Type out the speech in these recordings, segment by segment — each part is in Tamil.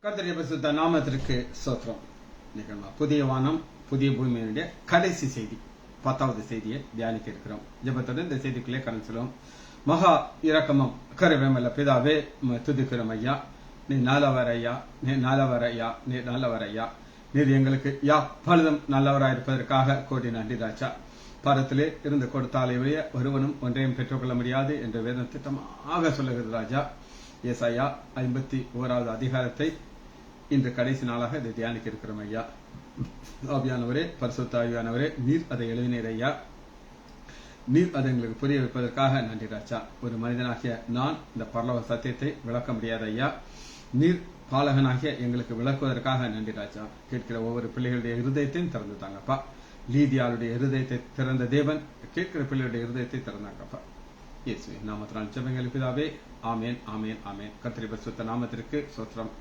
கர்த்தருடைய பரிசுத்த நாமத்திற்கு ஸ்தோத்திரம். புதிய வானம் புதிய பூமியினுடைய கடைசி செய்தி 10வது செய்தியை தியானிக்க இருக்கிறோம். ஜெபத்துடன் இந்த செய்திக்குள்ளே கடந்து செல்வோம். மகா இரக்கமும் கருவேமல்ல பிதாவே துதிக்கிறோம் ஐயா. நீ நல்லவர் ஐயா, நீ நல்லவர் ஐயா, நீ நல்லவர் ஐயா. நீர் எங்களுக்கு பழுதும் நல்லவராயிருப்பதற்காக கோடி நன்றி ராஜா. பாரத்திலே இருந்து கொடுத்தாலே வழிய ஒருவனும் ஒன்றையும் பெற்றுக்கொள்ள முடியாது என்ற வேதம் திட்டமாக சொல்லுகிறது ராஜா. ஏசாயா 51வது அதிகாரத்தை இன்று கடைசி நாளாக இதை தியானிக்க இருக்கிறோம் ஐயா. ஆவியானவரே, பரிசுத்த ஆவியானவரே, நீர் அதை எழுதினீர் ஐயா. நீர் அதை எங்களுக்கு புரிய வைப்பதற்காக நன்றி ராஜா. ஒரு மனிதனாகிய நான் இந்த பரலோக சத்தியத்தை விளக்க முடியாது ஐயா. நீர் பாலகனாகிய எங்களுக்கு விளக்குவதற்காக நன்றி ராஜா. கேட்கிற ஒவ்வொரு பிள்ளைகளுடைய இருதயத்தையும் திறந்து தாங்கப்பா. லீதியாளுடைய இருதயத்தை திறந்த தேவன் கேட்கிற பிள்ளைகளுடைய இருதயத்தை திறந்தாங்கப்பா. இயேசுவே நாமத்தினால் ஜெபங்கள் பிதாவே. ஆமேன், ஆமேன், ஆமேன். கர்த்தருடைய பரிசுத்த நாமத்திற்கு ஸ்தோத்திரம்.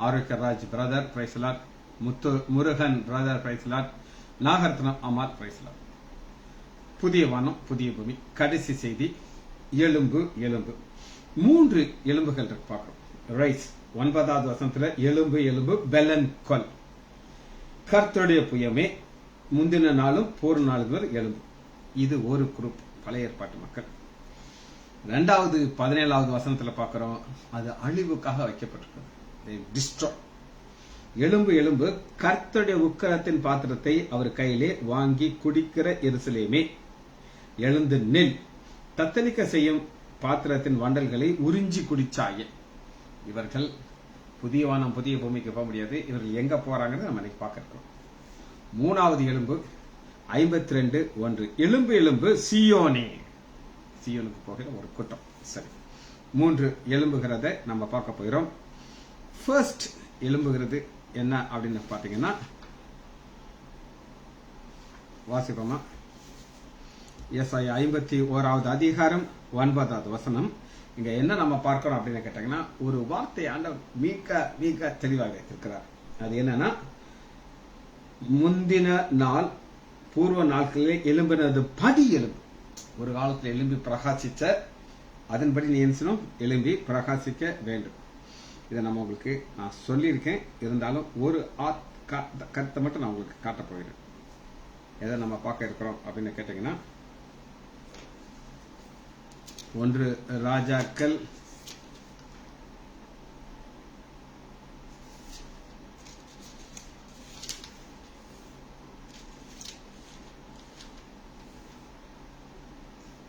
ஆரோக்கியராஜ் பிரதர் பிரைஸ்லாட், முருகன் பிரதர் பிரைஸ்லாட், நாகரத்னம் அம்மாள் பிரைஸ்லாட். புதிய வானம் புதிய பூமி கடைசி செய்தி. எலும்பு எலும்பு 3 எலும்புகள் இருக்கு பார்க்கிறோம். ரைஸ் 9வது வசனத்துல எலும்பு எலும்பு பெலன் கொல். கர்த்தருடைய புயமே முந்தின நாளும் பூர்ண நாளும் எலும்பு. இது ஒரு குரூப் பழைய ஏற்பாட்டு மக்கள். 2வது 17வது வசனத்துல பார்க்கிறோம், அது அழிவுக்காக வைக்கப்பட்டிருக்கிறது. எலும்பு எலும்பு கர்த்தருடைய உக்கிரத்தின் பாத்திரத்தை அவர் கையிலே வாங்கி குடிக்கிற எருசலேமே எழுந்து நெல், தத்தளிக்க செய்யும் பாத்திரத்தின் வண்டல்களை உறிஞ்சி குடிச்சாயே. இவர்கள் புதிய வானம் புதிய பூமிக்கு போக முடியாது. இவர்கள் எங்க போறாங்கன்னு நம்ம இன்னைக்கு பார்க்கிறோம். 3வது எலும்பு 52:1 எலும்பு எலும்பு சியோனே. சியோனுக்கு போகிற ஒரு கூட்டம். சரி, 3 எலும்புகிறத நம்ம பார்க்க போகிறோம். ஃபர்ஸ்ட் எலும்புகிறது என்ன அப்படின்னு பாத்தீங்கன்னா, வாசிப்போமா? ஏசாயா 51வது அதிகாரம் 9வது வசனம். இங்க என்ன நம்ம பார்க்கிறோம் அப்படின்னு கேட்டீங்கன்னா, ஒரு வார்த்தை ஆண்டவர் மிக தெளிவாக இருக்கிறார். அது என்னன்னா, முந்தின நாள் பூர்வ நாட்களிலே எலும்பினது பதி எலும்பு. ஒரு காலத்தில் எலும்பி பிரகாசிச்ச, அதன்படி நீ என்ன எலும்பி பிரகாசிக்க வேண்டும். இதை நம்ம உங்களுக்கு நான் சொல்லியிருக்கேன். இருந்தாலும் ஒரு கருத்தை மட்டும் நான் உங்களுக்கு காட்ட போகிறேன். எதை நம்ம பார்க்க இருக்கிறோம் அப்படின்னு கேட்டீங்கன்னா, 1 ராஜாக்கள்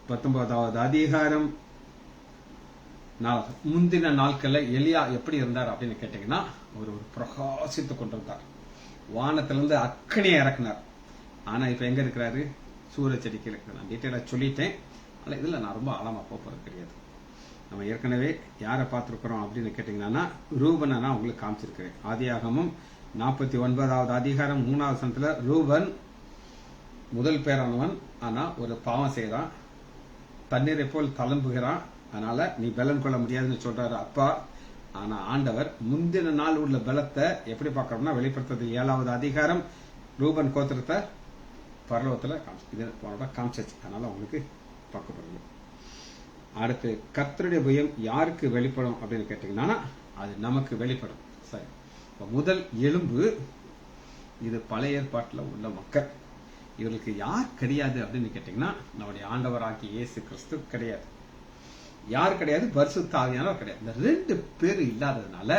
19வது அதிகாரம் 4. முந்தின நாட்கள்ல எலியா எப்படி இருந்தார் அப்படின்னு கேட்டீங்கன்னா, ஒரு பிரகாசித்துக் கொண்டிருந்தார். வானத்திலிருந்து அக்கனியை இறக்குனார். ஆனா இப்ப எங்க இருக்கிறாரு? சூரியச்செடிக்கு இருக்கிறார். நான் டீட்டெயிலா சொல்லிட்டேன். ஆனா இதுல நான் ரொம்ப ஆழமா போறது கிடையாது. நம்ம ஏற்கனவே யாரை பார்த்திருக்கிறோம் அப்படின்னு கேட்டீங்கன்னா, ரூபனை நான் உங்களுக்கு காமிச்சிருக்கிறேன். ஆதியாகமம் 49வது அதிகாரம் 3வது வசனத்துல ரூபன் முதல் பேரானவன். ஆனா ஒரு பாவம் செய்யறான், தண்ணீரை போல் தளம்புகிறான். அதனால நீ பலன் கொள்ள முடியாதுன்னு சொல்றாரு அப்பா. ஆனா ஆண்டவர் முந்தின நாள் உள்ள பலத்தை எப்படி பார்க்கறோம்னா, வெளிப்படுத்துறது 7வது அதிகாரம் ரூபன் கோத்திரத்தை பரலோகத்துல காமிச்சாச்சு. அதனால உங்களுக்கு பார்க்கப்படுது. அடுத்து கர்த்தருடைய பயம் யாருக்கு வெளிப்படும் அப்படின்னு கேட்டீங்கன்னா, அது நமக்கு வெளிப்படும். சரி, முதல் எலும்பு இது பழைய ஏற்பாட்டுல உள்ள மக்கள். இவர்களுக்கு யார் கிடையாது அப்படின்னு கேட்டீங்கன்னா, நம்முடைய ஆண்டவராகிய இயேசு கிறிஸ்து கிடையாது. யார் கிடையாது? பரிசுத்த ஆவியானவர் கிடையாது. இந்த 2 பேர் இல்லாததுனால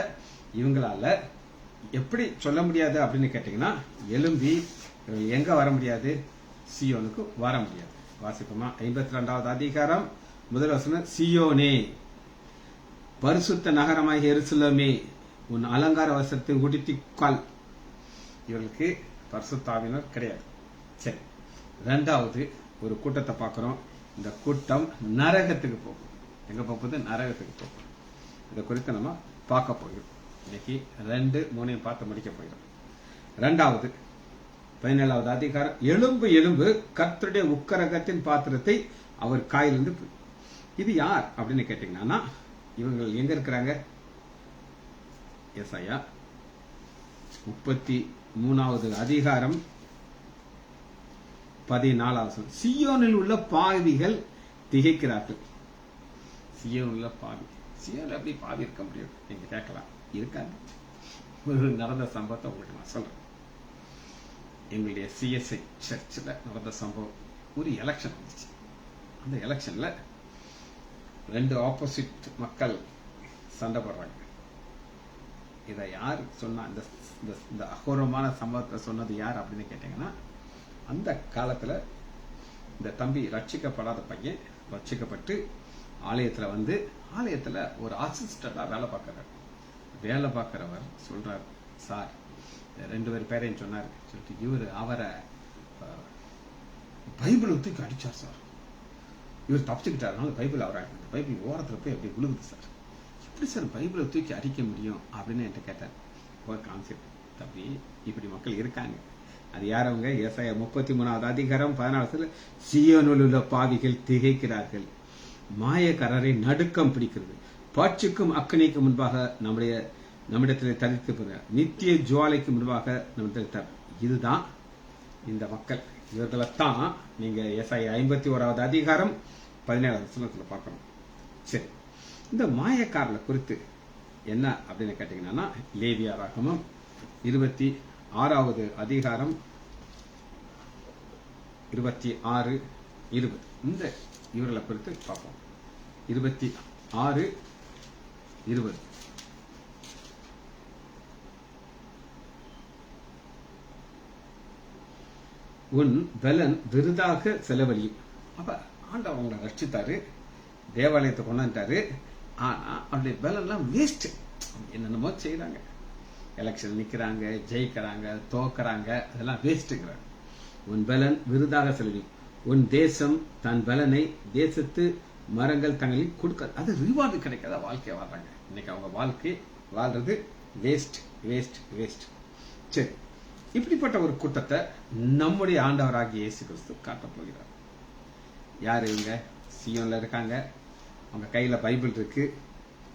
இவங்களால எப்படி சொல்ல முடியாது அப்படின்னு கேட்டீங்கன்னா, எலும்பி எங்க வர முடியாது? சியோனுக்கு வர முடியாது. வாசிப்போமா? 52வது அதிகாரம் 1 வசனம். சியோனே, பரிசுத்த நகரமாகிய எருசலேமே, உன் அலங்கார வஸ்திரத்தை உடுத்திக்கொள். இவர்களுக்கு பரிசுத்த ஆவியானவர் கிடையாது. சரி, 2வது ஒரு கூட்டத்தை பார்க்கிறோம். இந்த கூட்டம் நரகத்துக்கு போகும். எங்க போகுது? நரகத்துக்கு போகும். இதை குறித்து நம்ம பார்க்க போகிறோம். இன்னைக்கு 2, 3 பார்த்து முடிக்க போகிறோம். 2வது 17வது அதிகாரம் எலும்பு எலும்பு கர்த்தருடைய உக்கிரகத்தின் பாத்திரத்தை அவர் காயிலிருந்து. இது யார் அப்படின்னு கேட்டீங்கன்னா, இவங்க எங்க இருக்கிறாங்க? ஏசாயா 33வது அதிகாரம் 14வது. சியோனில் உள்ள பாவிகள் திகைக்கிறார்கள். சியோனில் உள்ள பாவி. சியோனில் எப்படி பாவி இருக்க முடியும்? நீங்க கேட்கலாம். இருக்காங்க. ஒரு நடந்த சம்பவத்தை உங்களுக்கு நான் சொல்றேன். எங்களுடைய சிஎஸ்ஐ சர்ச்சில் நடந்த சம்பவம். ஒரு எலெக்ஷன் வந்துச்சு. அந்த எலெக்ஷன்ல 2 ஆப்போசிட் மக்கள் சண்டை போடுறாங்க. இதை யார் சொன்னா, இந்த அகோரமான சம்பவத்தை சொன்னது யார் அப்படின்னு கேட்டீங்கன்னா, அந்த காலத்துல இந்த தம்பி ரட்சிக்கப்படாத பையன் ரட்சிக்கப்பட்டு ஆலயத்துல வந்து ஆலயத்துல ஒரு அசிஸ்டண்டா வேலை பார்க்கிறவர் சொல்றாரு, சார் 2 பேரையும் சொன்னாரு சொல்லிட்டு இவரு அவரை பைபிளை தூக்கி அடிச்சார் சார். இவர் தப்பிச்சுக்கிட்டாருனால பைபிள் பைபிள் ஓரத்துல போய் அப்படி விழுகுது சார். எப்படி சார் பைபிளை தூக்கி அடிக்க முடியும் அப்படின்னு என்கிட்ட கேட்டார். ஒரு கான்செப்ட் தம்பி, இப்படி மக்கள் இருக்காங்க. அது யார் அவங்க? ஏசாயா 33வது அதிகாரம் 14 சீயோனில் உள்ள பாவிகள் திகைக்கிறார்கள், மாயக்காரரை நடுக்கம் பிடிக்கிறது, பாட்சிக்கும் அக்கனிக்கு முன்பாக நம்மிடத்தில் தரித்து நித்திய ஜுவாலைக்கு முன்பாக நம்மிடத்தில். இதுதான் இந்த மக்கள். இவர்களைத்தான் நீங்க ஏசாயா 51வது அதிகாரம் 17வது வசனத்துல பார்க்கணும். சரி, இந்த மாயக்காரர்களை குறித்து என்ன அப்படின்னு கேட்டீங்கன்னா, லேவியாராகமம் 26வது அதிகாரம் 26, 20 இந்த இவர்களை குறித்து பார்ப்போம். 26, 20 உன் பலன் விருதாக செலவழியும். அப்ப ஆண்டவர் அவங்களை ரட்சித்தாரு, தேவாலயத்தை கொண்டாண்டாரு. ஆனா அவருடைய பலன் எல்லாம் வேஸ்ட். என்னென்னமோ செய்யறாங்க, எலெக்ஷன் நிக்கிறாங்க, ஜெயிக்கிறாங்க, தோக்குறாங்க, அதெல்லாம் வேஸ்ட்ங்கிறாங்க. உன் பலன் விருதாக செலவழியும், உன் தேசம் தன் பலனை தேசத்து மரங்கள் தங்களில் கொடுக்க, அது ரிவார்டு கிடைக்காத வாழ்க்கையை வாழ்றாங்க. இன்னைக்கு அவங்க வாழ்க்கை வாழ்றது வேஸ்ட் வேஸ்ட் வேஸ்ட். சரி, இப்படிப்பட்ட ஒரு கூட்டத்தை நம்முடைய ஆண்டவராகிய இயேசு கிறிஸ்து காட்டப் போகிறார். யார் இவங்க? சீயோன்ல இருக்காங்க, அவங்க கையில பைபிள் இருக்கு.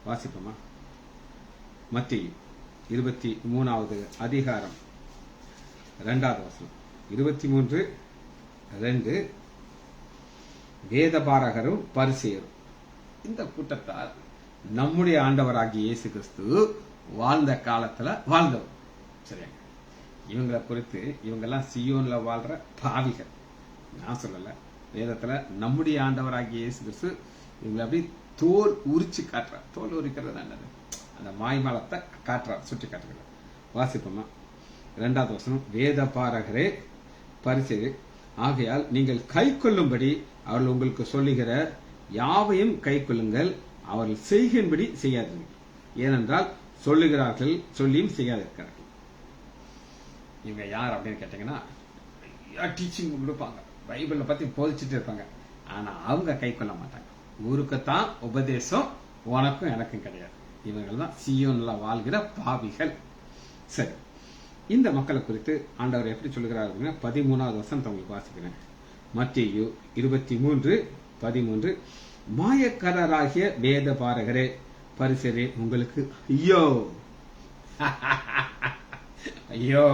வாசிப்போமா? மத்தேயு 23வது அதிகாரம் 2வது வசனம். 23:2 வேதபாரகரும் பரிசேயரும். இந்த கூட்டத்தார் நம்முடைய ஆண்டவராகிய இயேசு கிறிஸ்து வாழ்ந்த காலத்துல வாழ்ந்தவர். சரியா? இவங்களை குறித்து இவங்கெல்லாம் சீயோன்ல வாழ்ற பாவிகள். நான் சொல்லல, வேதத்துல நம்முடைய ஆண்டவராகிய இயேசு கிறிஸ்து இவங்களை அப்படி தோல் உரிச்சு காட்டுறார். தோல் உரிக்கிறது என்னது? அந்த மாய்மாலத்தை காட்டுறார், சுட்டி காட்டுறார். வாசிப்போமா? 2வது வசனம். வேத பாரகரே பரிசேயரே, ஆகையால் நீங்கள் கை கொள்ளும்படி அவர்கள் உங்களுக்கு சொல்லுகிற யாவையும் கை கொள்ளுங்கள், அவர்கள் செய்கின்படி செய்யாதீர்கள். ஏனென்றால் சொல்லுகிறார்கள், சொல்லியும் செய்யாதிருக்கிறார்கள். இவங்க யார் அப்படின்னு கேட்டீங்கன்னா, டீச்சிங் கொடுப்பாங்க, பைபிளை பத்தி போதிச்சுட்டு இருப்பாங்க. ஆனா அவங்க கை கொள்ள மாட்டாங்க. ஊருக்குத்தான் உபதேசம், உனக்கும் எனக்கும் கிடையாது. இவங்க தான் சீயோன்ல வாழ்கிற பாவிகள். சரி, இந்த மக்களை குறித்து ஆண்டவர் எப்படி சொல்லுகிறார்? 13வது வசனத்தை உங்களுக்கு வாசிக்கிறேன். மத்தேயு 23:13 மாயக்காரராகிய வேத பாரகரே பரிசேயரே, உங்களுக்கு ஐயோ ஐயோ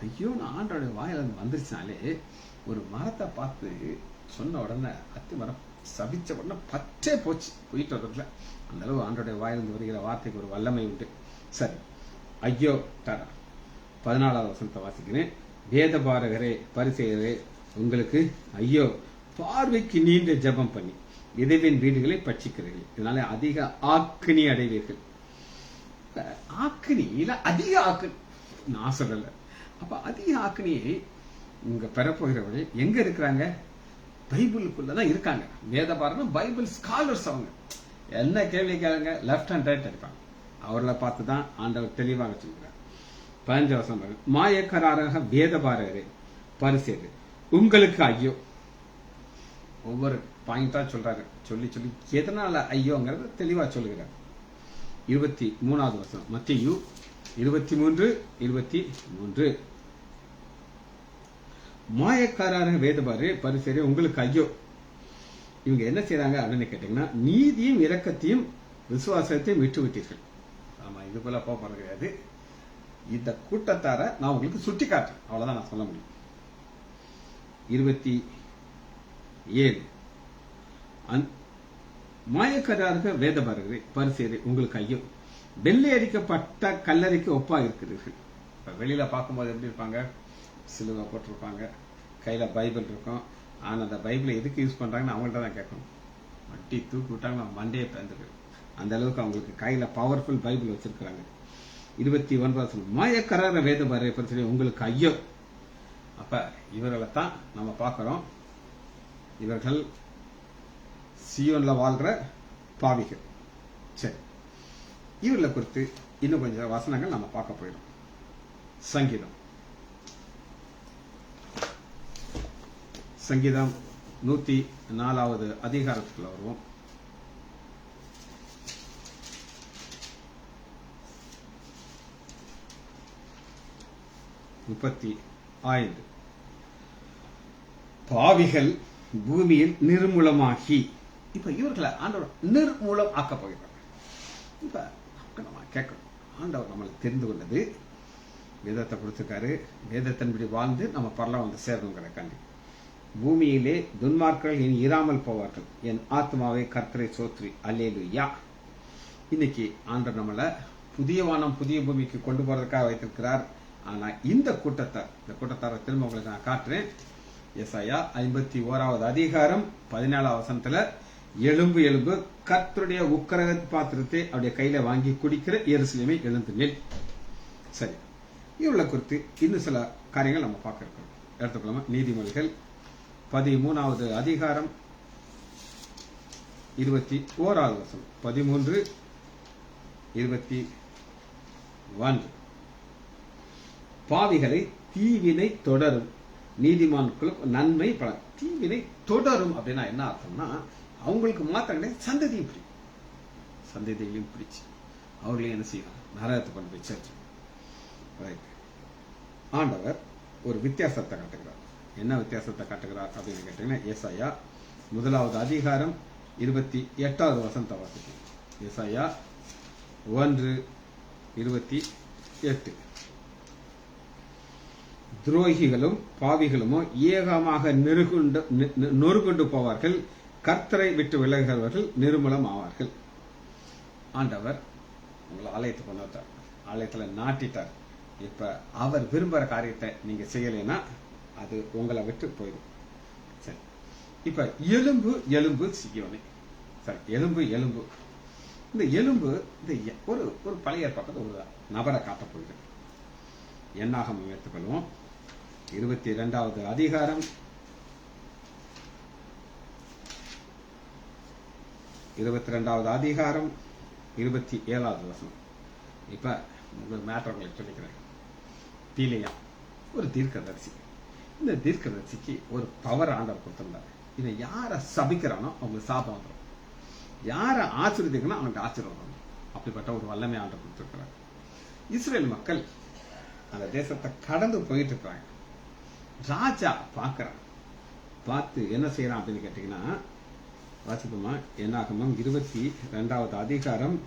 ஐயோன்னு ஆண்டோட வாயில வந்துருச்சுனாலே, ஒரு மரத்தை பார்த்து சொன்ன உடனே அத்தி மரம் சபிச்ச உடனே பச்சே போச்சு, போயிட்டு வரதுல. அந்த அளவு ஆண்டோட வாயிலிருந்து வருகிற வார்த்தைக்கு ஒரு வல்லமை உண்டு. சரி, ஐயோ தாரா 14வது வசனத்தை வாசிக்கிறேன். வேத பாரகரே பரிசேயரே, உங்களுக்கு ஐயோ, பார்வைக்கு நீண்ட ஜெபம் பண்ணி விதவின் வீடுகளை பட்சிக்கிறீர்கள், இதனால அதிக ஆக்கினி அடைவீர்கள். ஆக்கினியில அதிக ஆக்கினி நான் சொல்லல. அப்ப அதிக ஆக்கினியை உங்க பெறப்போகிறவர்கள் எங்க இருக்கிறாங்க? பைபிளுக்குள்ளதான் இருக்காங்க. வேத பாரகம் பைபிள் ஸ்காலர்ஸ். அவங்க என்ன கேள்வி கேளுங்க, லெப்ட் அண்ட் ரைட் அடிப்பாங்க. அவர்களை பார்த்துதான் ஆண்டவர் தெளிவாக சொல்கிறார். 15வது வசனம். மாயக்காரராக வேத பாரகரே பரிசேயரே, உங்களுக்கு ஐயோ. ஒவ்வொரு பாயிண்டா சொல்றாரு, சொல்லி சொல்லி எதனால ஐயோங்கிறத தெளிவா சொல்லுகிறார். 23வது வசனம். மத்தேயு 23:23 மாயக்காரராக வேதபாரே பரிசேயரே, உங்களுக்கு ஐயோ. இவங்க என்ன செய்யறாங்க அப்படின்னு கேட்டீங்கன்னா, நீதியும் இரக்கத்தையும் விசுவாசத்தையும் விட்டு விட்டீர்கள். ஆமா, இதுக்குள்ள போறது கிடையாது. இந்த கூட்டத்தார நான் உங்களுக்கு சுட்டி காட்டுறேன், அவ்வளவுதான் நான் சொல்ல முடியும். 27 மாயக்காரராக வேதபாரகரே பரிசேயரே, உங்களுக்கு ஐயோ. வெள்ளை அடிக்கப்பட்ட கல்லறைக்கு ஒப்பா இருக்கிறீர்கள். வெளியில பார்க்கும்போது எப்படி இருப்பாங்க? சிலுவை போட்டிருப்பாங்க, கையில பைபிள் இருக்கும். ஆனா அந்த பைபிளை எதுக்கு யூஸ் பண்றாங்கன்னு அவங்கள்ட்ட தான் கேட்கணும். வட்டி தூக்கி விட்டாங்க, மண்டையை பிறந்துருக்கு. அந்த அளவுக்கு அவங்களுக்கு கையில பவர்ஃபுல் பைபிள் வச்சிருக்கிறாங்க. 29 மாயக்கரார வேத பற்றி உங்களுக்கு ஐயோ. அப்ப இவர்களை தான் நம்ம பார்க்கிறோம். இவர்கள் சியோன்ல வாழ்ற பாவிகள். சரி, இவர்களை குறித்து இன்னும் கொஞ்சம் வசனங்கள் நம்ம பார்க்க போயிடும். சங்கீதம் 104வது அதிகாரத்துக்குள்ள வருவோம். பாவிகள் பூமியில் நிர்மூலமாகி. இப்ப இவர்களை ஆண்டவர் நிர்மூலம் ஆக்க போகிறார். இப்ப நம்ம கேட்கணும், ஆண்டவர் நம்மளை தெரிந்து கொண்டது, வேதத்தை கொடுத்திருக்காரு, வேதத்தின்படி வாழ்ந்து நம்ம பரலோகம் வந்து சேரணுங்கிற கண்டி. பூமியிலே துன்மார்க்கர்கள் இனி இராமல் போவார்கள், என் ஆத்மாவை கர்த்தரை சோத்ரி அல்லேலூயா. இன்னைக்கு ஆண்டவர் நம்மளை புதிய வானம் புதிய பூமிக்கு கொண்டு போறதுக்காக வைத்திருக்கிறார். ஆனா இந்த கூட்டத்தார திரும்ப உங்களுக்கு நான் காட்டுறேன். எசாயா 51வது அதிகாரம் 17வது வசனத்துல, எலும்பு எலும்பு கர்த்தருடைய உக்கிரக பாத்திரத்தை அவருடைய கையில வாங்கி குடிக்கிற எருசலேமை எழுந்து நெல். சரி, இவளை குறித்து இன்னும் சில காரியங்கள் நம்ம பார்க்க இருக்கோம். எடுத்துக்கலாமா? நீதிமொழிகள் 13வது அதிகாரம் 21வது வசனம். 13:21. பாவிகளை தீவினை தொடரும், நீதிமான்களுக்கு நன்மை பலன். தீவினை தொடரும் அப்படின்னா என்ன அர்த்தம்னா, அவங்களுக்கு மாத்திரம் கிடையாது, சந்ததியையும் பிடிச்சு அவர்களையும் என்ன செய்யணும்? நரகத்தை கொண்டு போய் சேர்த்து. ஆண்டவர் ஒரு வித்தியாசத்தை காட்டுகிறார். என்ன வித்தியாசத்தை காட்டுகிறார் அப்படின்னு கேட்டீங்கன்னா, ஏசாயா 1வது அதிகாரம் 28வது வசனத்தை வாசிக்கும். ஏசாயா 1:28. துரோகிகளும் பாவிகளுமோ ஏகமாக நொறுகொண்டு போவார்கள், கர்த்தரை விட்டு விலகுகிறவர்கள் நிர்மூலம் ஆவார்கள். ஆண்டவர் உங்களை ஆலயத்துக்கு கொண்டு வந்தார், ஆலயத்துல நாட்டிட்டார். இப்ப அவர் விரும்புற காரியத்தை நீங்க செய்யலைன்னா அது உங்களை விட்டு போயிடும். சரி, இப்ப எலும்பு எலும்பு சியோனே. சரி, எலும்பு எலும்பு, இந்த எலும்பு இந்த ஒரு பழைய ஏற்பாடு ஒரு நபரை காட்டப் போகிறது. என்னாகமம் எடுத்துக்கொள்வோம். 22வது அதிகாரம் 27வது வசனம். இப்ப மேட்டர் உங்களுக்கு சொல்லிக்கிறேன். பீலியா ஒரு தீர்க்கதரிசி. இந்த தீர்க்கதரிசிக்கு ஒரு பவர் ஆண்டவர் கொடுத்திருந்தார். இதை யார சபிக்கிறானோ அவங்களுக்கு சாபம் வந்துடும், யார ஆச்சரியக்கணும் அவனுக்கு ஆச்சரியம் வரும். அப்படிப்பட்ட ஒரு வல்லமை ஆண்டவர் கொடுத்திருக்கிறார். இஸ்ரேல் மக்கள் அந்த தேசத்தை கடந்து போயிட்டு இருக்கிறாங்க. ராஜா பார்க்கிறான், பார்த்து என்ன செய்யறான் அப்படின்னு கேட்டீங்கன்னா, வாசிப்போமா? என்னாகமம் 22வது அதிகாரம்.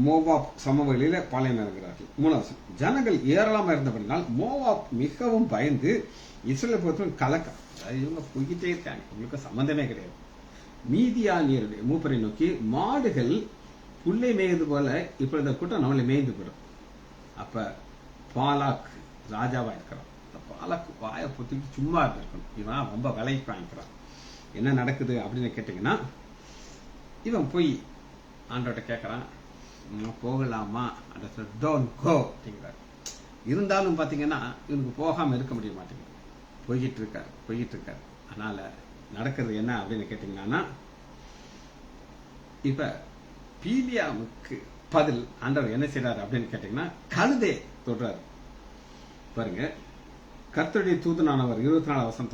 மோவாப் சமவெளியில பாளையம் இறங்குகிறார்கள். 3வது ஜனங்கள் ஏராளமா இருந்தபடினால் மோவாப் மிகவும் பயந்து இஸ்ரேலை பொறுத்தவரை கலக்கம். இவங்க போய்கிட்டே இருக்காங்க, உங்களுக்கு சம்பந்தமே கிடையாது. மீதியானியருடைய மூப்பரை நோக்கி, மாடுகள் புள்ளை மேய்து போல இப்ப இந்த கூட்டம் நம்மளை மேய்ந்து போயிடும். அப்ப பாலாக் ராஜாவா இருக்கிறான். பாலாக் வாய பொத்திட்டு சும்மா இருக்கணும். இவன் ரொம்ப விலைக்கு வாங்கிக்கிறான். என்ன நடக்குது அப்படின்னு கேட்டீங்கன்னா, இவன் போய் ஆண்டோட்ட கேட்கறான், போகலாமா? டோன்ட் கோ அப்படிங்கிறார். இருந்தாலும் பாத்தீங்கன்னா இவனுக்கு போகாம இருக்க முடிய மாட்டேங்குது. போய்கிட்டு இருக்காரு. அதனால நடக்கிறது என்ன அப்படின்னு கேட்டீங்கன்னா, இப்ப பீலியாமுக்கு பதில் ஆண்டவர் என்ன செய்யறாரு அப்படின்னு கேட்டீங்கன்னா, கழுதை தொடுறாரு. பாருங்க, கர்த்தருடைய தூதனானவர் 24 வசனம்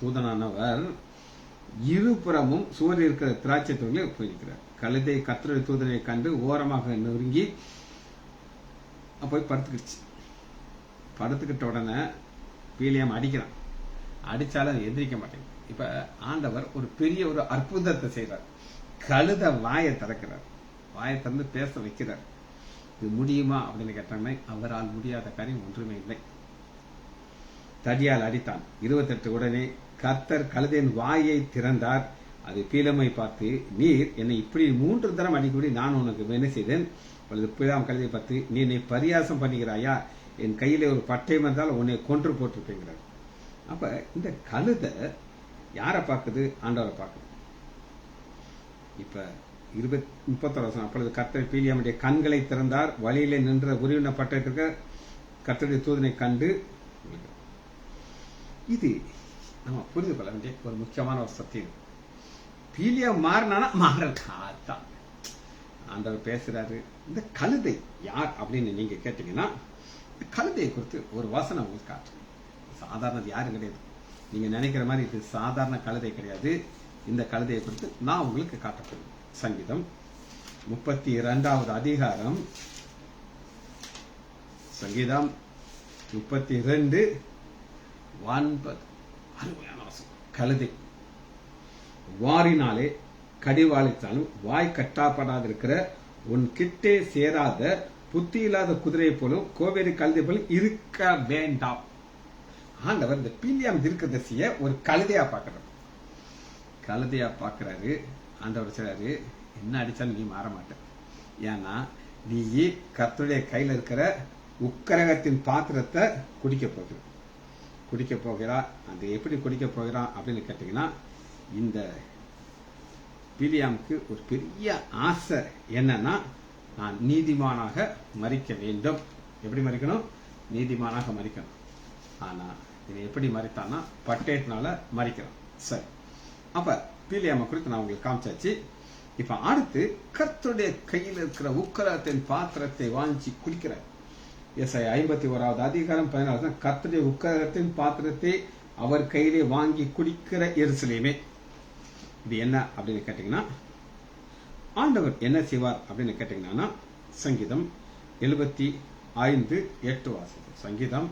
தூதனானவர் இருபுறமும் சுவர் இருக்கிற திராட்சை தொழில போயிருக்கிறார். கழுதை கர்த்தருடைய தூதனை கண்டு ஓரமாக நெருங்கி போய் படுத்துக்கிச்சு. படுத்துக்கிட்ட உடனே பீலியாம் அடிக்கிறான். அடிச்சாலும் எந்திரிக்க மாட்டேங்குது. இப்ப ஆண்டவர் ஒரு பெரிய ஒரு அற்புதத்தை செய்யறார். கழுத வாயை திறக்கிறார், வாயை திறந்து பேச வைக்கிறார். இது முடியுமா அப்படின்னு கேட்டாங்கன்னா, அவரால் முடியாத காரியம் ஒன்றுமே இல்லை. தடியால் அடித்தான். 28 உடனே கர்த்தர் கழுதையின் வாயை திறந்தார், அது பீலமை பார்த்து, நீர் என்னை இப்படி 3 தரம் அடிக்கடி நான் உனக்கு என்ன செய்தேன்? பீலாம் கழுதை பார்த்து, நீ என்னை பரியாசம் பண்ணுகிறாயா? என் கையில ஒரு பட்டயம் இருந்தால் உன்னை கொன்று போட்டிருப்பேங்கிறார். அப்ப இந்த கழுதை யாரை பார்க்குது? ஆண்டவரை பார்க்குது. இப்ப 31 அப்பொழுது கர்த்தர் பீலியாமுடைய கண்களை திறந்தார், வழியிலே நின்ற உருவின பட்டயத்திற்கு கர்த்தருடைய தூதனை கண்டு. இது நம்ம புரிந்து கொள்ள வேண்டிய ஒரு முக்கியமான ஒரு சத்தியம். பீலியா மாறினானா மாறதான் ஆண்டவர் பேசுறாரு. இந்த கழுதை யார் அப்படின்னு நீங்க கேட்டீங்கன்னா, கழுதையை குறித்து ஒரு வசனம் உங்களுக்கு காட்டு. சாதாரணது யாரும் கிடையாது. நீங்க நினைக்கிற மாதிரி இது சாதாரண கழுதை கிடையாது. இந்த கழுதையை குறித்து நான் உங்களுக்கு காட்டப்படுவேன். சங்கீதம் 32வது அதிகாரம், சங்கீதம் 32:9. அருமையான வசனம். கழுதை வாரினாலே கடிவாளித்தாலும் வாய் கட்டாப்படாதிருக்கிற உன் கிட்டே சேராத புத்தி இல்லாத குதிரையை போலும் கோவேரி கழுதை போலும் இருக்க வேண்டாம். ஆண்டவர் இந்த பீலியாம் தீர்க்கதரிசிய ஒரு கழுதையா பார்க்கிறார். கழுதையா பார்க்கிறாரு. ஆண்டவர் சொல்றாரு, என்ன அடிச்சாலும் நீ மாற மாட்ட. ஏன்னா நீ கர்த்தருடைய கையில இருக்கிற உக்கிரகத்தின் பாத்திரத்தை குடிக்க போகிறா. அது எப்படி குடிக்க போகிறான் அப்படின்னு கேட்டீங்கன்னா, இந்த பீலியாமுக்கு ஒரு பெரிய ஆசை என்னன்னா, நான் நீதிமானாக மரிக்க வேண்டும். எப்படி மரிக்கணும்? நீதிமானாக மரிக்கணும். ஆனா இதை எப்படி மறித்தான்னா, பட்டயத்தினால மறிக்கிறான். சரி, அப்ப பீலியாமை குறித்து நான் உங்களுக்கு காமிச்சாச்சு. இப்ப அடுத்து கர்த்தருடைய கையில் இருக்கிற உக்கிரகத்தின் பாத்திரத்தை வாங்கி குடிக்கிறார். எஸ்ஐயா 51வது அதிகாரம் 14. கர்த்தருடைய உக்கிரகத்தின் பாத்திரத்தை அவர் கையிலே வாங்கி குடிக்கிற எருசலேமே. இது என்ன அப்படின்னு கேட்டீங்கன்னா, ஆண்டவர் என்ன செய்வார் அப்படின்னு கேட்டீங்கன்னா, சங்கீதம் 75:8 வாசிக்கும். சங்கீதம்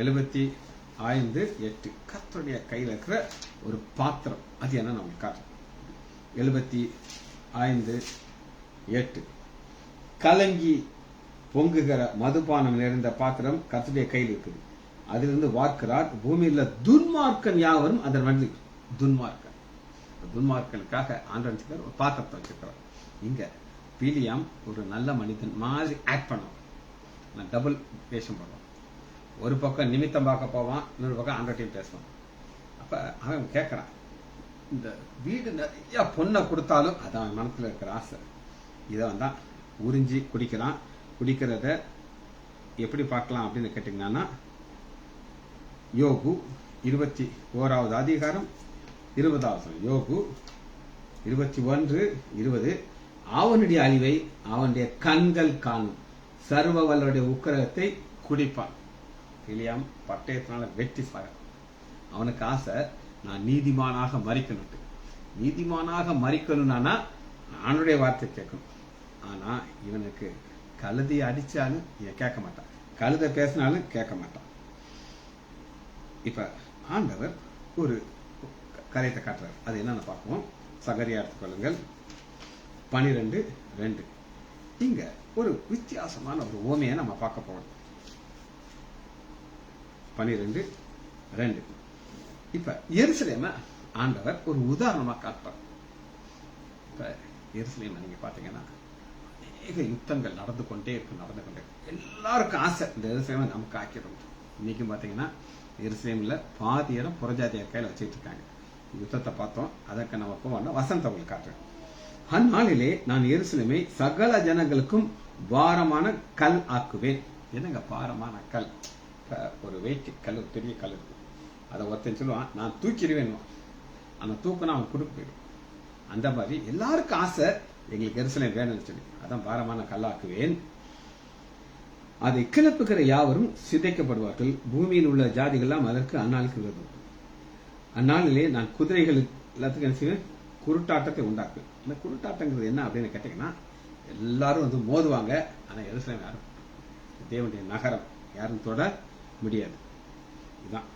75:8. கர்த்தருடைய கையில் இருக்கிற ஒரு பாத்திரம், அது என்ன நம்ம காட்டுறோம். 75:8. கலங்கி பொங்குகிற மதுபானம் நிறைந்த பாத்திரம் கர்த்தருடைய கையில் இருக்குது. அதிலிருந்து வார்க்கிறார், பூமியில் துன்மார்க்கன் யாவரும் அதன் வந்து. துன்மார்க்கனுக்காக ஆண்டவர் ஒரு பாத்திரத்தை வச்சிருக்கிறார். இங்க பீலியாம் ஒரு நல்ல மனிதன் மாதிரி ஆக்ட் பண்ணுவான். டபுள் வேஷம் பண்ணுவான். ஒரு பக்கம் நிமித்தம் பார்க்க போவான், இன்னொரு பக்கம் ஆண்டவர்டையும் பேசுவான். அப்ப அவன் கேட்கறான், இந்த வீடு நிறைய பொண்ணை கொடுத்தாலும் அது அவன் மனசுல இருக்கிற ஆசை. இதை தான் உறிஞ்சி குடிக்கிறான். குடிக்கிறத எப்படி பார்க்கலாம் அப்படின்னு கேட்டீங்கன்னா, யோகு 21வது அதிகாரம் 20வது. யோகு 21:20. அவனுடைய அழிவை அவனுடைய கண்கள் காணும், சர்வ வல்லவருடைய உக்கிரகத்தை குடிப்பான். பீலியாம் பட்டயத்தினால வெட்டி சாக. அவனுக்கு ஆசை, நான் நீதிமானாக மரிக்கணும். நீதிமானாக மரிக்கணும்னா அவனுடைய வார்த்தை கேட்கணும். ஆனா இவனுக்கு கழுதையை அடிச்சாலும் இவன் கேட்க மாட்டான், கழுதை பேசினாலும் கேட்க மாட்டான். இப்ப ஆண்டவர் ஒரு காரியத்தை காட்டுறாரு. அது என்னன்னு பார்ப்போம். சகரியா எடுத்துக்கொள்ளுங்கள் 12:2. இங்க ஒரு வித்தியாசமான ஒரு ஓமையை நம்ம பார்க்க போறோம். 12:2. இப்ப எருசலேம ஆண்டவர் ஒரு உதாரணமா காட்டுறார். இப்ப எருசலேம நீங்க பாத்தீங்கன்னா, அநேக யுத்தங்கள் நடந்து கொண்டே இருக்கு. எல்லாருக்கும் ஆசை இந்த எருசலேம நமக்கு ஆக்கிடும். இன்னைக்கு பாத்தீங்கன்னா எருசலேம்ல பாதி இடம் புறஜாதியார் கையில வச்சுட்டு இருக்காங்க. யுத்தத்தை பார்த்தோம். அதற்கு நம்ம போவோம்னா வசனத்தை உங்களுக்கு காட்டுறேன். அந்நாளிலே நான் எருசலேமை சகல ஜனங்களுக்கும் பாரமான கல் ஆக்குவேன். என்னங்க பாரமான கல்? ஒரு வெயிட் கல், பெரிய கல் இருக்கு. அதை ஒருத்தன் சொல்லுவான், நான் தூக்கிடுவேன். அந்த தூக்குனா அவன் கொடுக்க போயிடும். அந்த மாதிரி எல்லாருக்கும் ஆசை, எங்களுக்கு எருசலேம் வேணும்னு சொல்லி. அதான் பாரமான கல்லாக்குவேன். அதை கிளப்புகிற யாவரும் சிதைக்கப்படுவார்கள். பூமியில் உள்ள ஜாதிகள்லாம் அதற்கு அந்நாளுக்கு விரோதம். அந்நாளிலே நான் குதிரைகள் எல்லாத்துக்கும் என்ன செய்வேன்? குருட்டாட்டத்தை உண்டாக்கு. இந்த குருட்டாட்டங்கிறது என்ன அப்படின்னு கேட்டீங்கன்னா, எல்லாரும் வந்து மோதுவாங்க. ஆனா எருசலேம் யாரும், தேவனுடைய நகரம் யாரும் தொட முடியாது. இதுதான்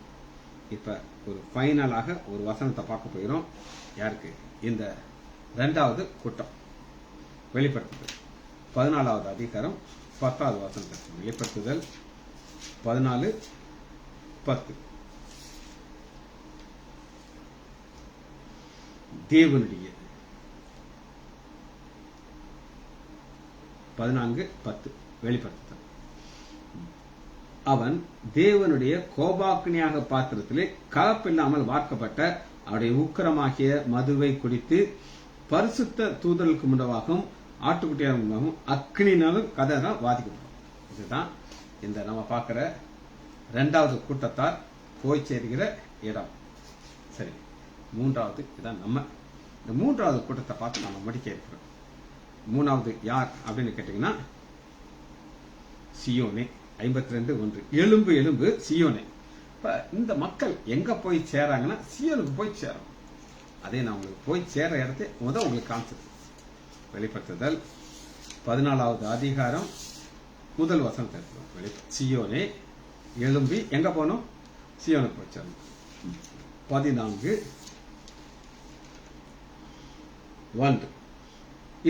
இப்ப ஒரு ஃபைனலாக ஒரு வசனத்தை பார்க்க போகிறோம். யாருக்கு? இந்த 2வது கூட்டம். வெளிப்படுத்துதல் 14வது அதிகாரம் 10வது வசனம். வெளிப்படுத்துதல் 14:10. தேவனுடைய 14:10 வெளிப்படுத்துதல். அவன் தேவனுடைய கோபாக்னியாக பாத்திரத்திலே கலப்பில்லாமல் வார்க்கப்பட்ட அவருடைய உக்கிரமாகிய மதுவை குடித்து பரிசுத்த தூதர்களுக்கு முன்னவாகவும் ஆட்டுக்குட்டியாக முன்னவாகவும் அக்னினாலும் கதைதான் வாதிக்கப்படும். இதுதான் இந்த நம்ம பார்க்கிற 2வது கூட்டத்தார் போய் சேர்கிற இடம். சரி, 3வது இதான் நம்ம இந்த 3வது கூட்டத்தை பார்த்து நம்ம முடிக்க இருக்கிறோம். 3வது யார் அப்படின்னு கேட்டீங்கன்னா சியோனே. 52:1 எலும்பு எலும்பு சியோனே. இப்ப இந்த மக்கள் எங்க போய் சேராங்கன்னா சியோனுக்கு போய் சேரும். அதே நான் உங்களுக்கு போய் சேர இடத்தை உங்களுக்கு காமிச்சது. வெளிப்படுத்துதல் 14வது அதிகாரம் 1 வசனத்தை சியோனே எழும்பி எங்க போனோம்? சியோனுக்கு போய் சேரணும். 14:1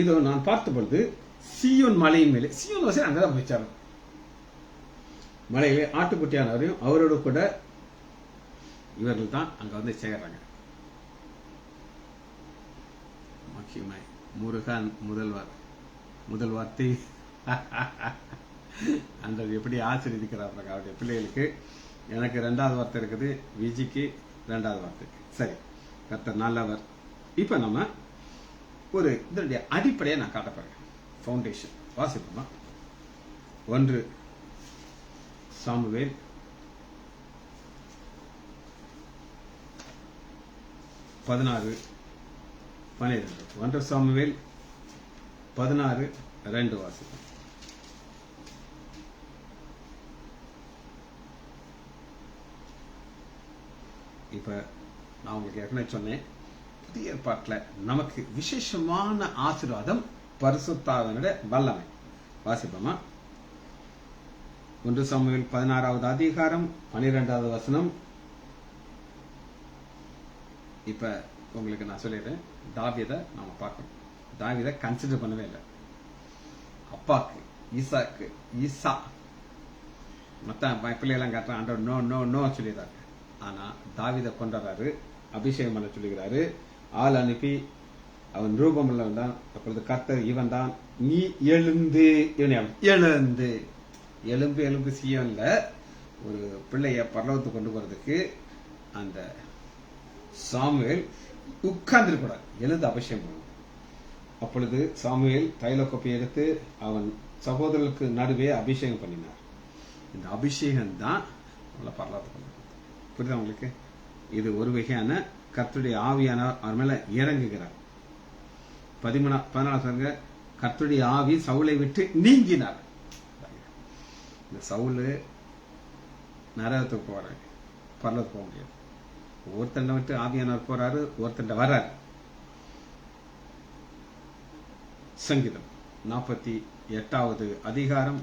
இது நான் பார்த்த பொழுது சியோன் மலையின் மேலே, சியோன் வசதி அங்கதான் போய் சேரணும். மலையிலே ஆட்டுக்குட்டியானவரையும் அவரோடு கூட இவர்கள் தான் அங்க வந்து சேர்றாங்க. முக்கியமாய் முருகன் முதல் வார்த்தை அந்த எப்படி ஆசீர்வதிக்கிறார் அவருடைய பிள்ளைகளுக்கு. எனக்கு 2வது வார்த்தை இருக்குது, விஜிக்கு 2வது வார்த்தை. சரி, கர்த்தர் நல்லவர். இப்ப நம்ம ஒரு இதனுடைய அடிப்படையை நான் காட்டப்படுறேன். ஃபவுண்டேஷன் வாசிப்போமா? 1 சாமுவேல் 16:12. 1 சாமுவேல் 16:2 வாசிப்போம். இப்ப நான் உங்களுக்கு ஏற்கனவே சொன்னேன், புதிய ஏற்பாட்டில் நமக்கு விசேஷமான ஆசீர்வாதம் பரிசுத்தாவினுடைய வல்லமை. வாசிப்போமா? 1 சாமுவேல் 16வது அதிகாரம் 12வது வசனம். இப்ப உங்களுக்கு நான் சொல்லிடுறேன், தாவீதை நாம பார்க்கணும். தாவீதை கன்சிடர் பண்ணவே இல்லை. அப்பாக்கு ஈசா மத்த பிள்ளையெல்லாம் காட்டுறான், ஆண்டவர் நோ நோ நோ சொல்லிடுறாரு. ஆனா தாவீதை கொண்டாடுறாரு, அபிஷேகம் பண்ண சொல்லுகிறாரு, ஆள் அனுப்பி அவன் ரூபம் உள்ளவன். அப்பொழுது கர்த்தர் இவன் தான், நீ எழுந்து எழுந்து எலும்பு எலும்பு சியோன்ல ஒரு பிள்ளைய பரலோகத்துக்கு கொண்டு போறதுக்கு அந்த சாமுவேல் உட்கார்ந்து கூடாது, எழுந்து அபிஷேகம் பண்ணணும். அப்பொழுது சாமுவேல் தைலக்கொப்பை எடுத்து அவன் சகோதரர்களுக்கு நடுவே அபிஷேகம் பண்ணினார். இந்த அபிஷேகம் தான் பரலோகத்துக்கு கொண்டு. புரியுதா உங்களுக்கு? இது ஒரு வகையான கர்த்தருடைய ஆவியானவர் அவர் மேல இறங்குகிறார். 14 கர்த்தருடைய ஆவி சவுலை விட்டு நீங்கினார். இந்த சவுலு நரகத்துக்கு போறாரு, பரலோகத்துக்கு போக முடியாது. ஒருத்தண்ட விட்டு ஆவியானவர் போறாரு, ஒருத்தண்ட வர்றாரு. சங்கீதம் 48வது அதிகாரம்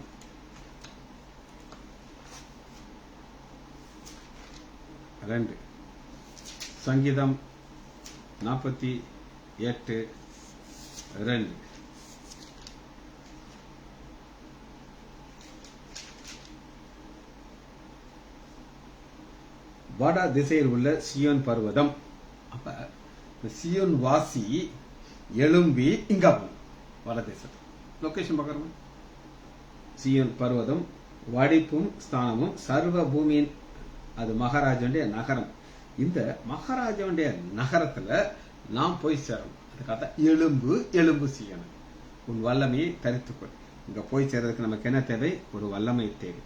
2. சங்கீதம் 48:2. வட திசையில் உள்ள சியோன் பர்வதம். அப்ப சியோன் வாசி எழும்பி இங்க வட தேசம் லொகேஷன் பார்க்கறோம். சியோன் பர்வதம் வடிப்பும் ஸ்தானமும் சர்வ பூமியின் அது மகாராஜனுடைய நகரம். இந்த மகாராஜனுடைய நகரத்துல நாம் போய் சேரணும். அதுக்காக எலும்பு எலும்பு சியோன், உன் வல்லமையை தரித்துக்கொள். இங்க போய் சேர்றதுக்கு நமக்கு என்ன தேவை? ஒரு வல்லமை தேவை.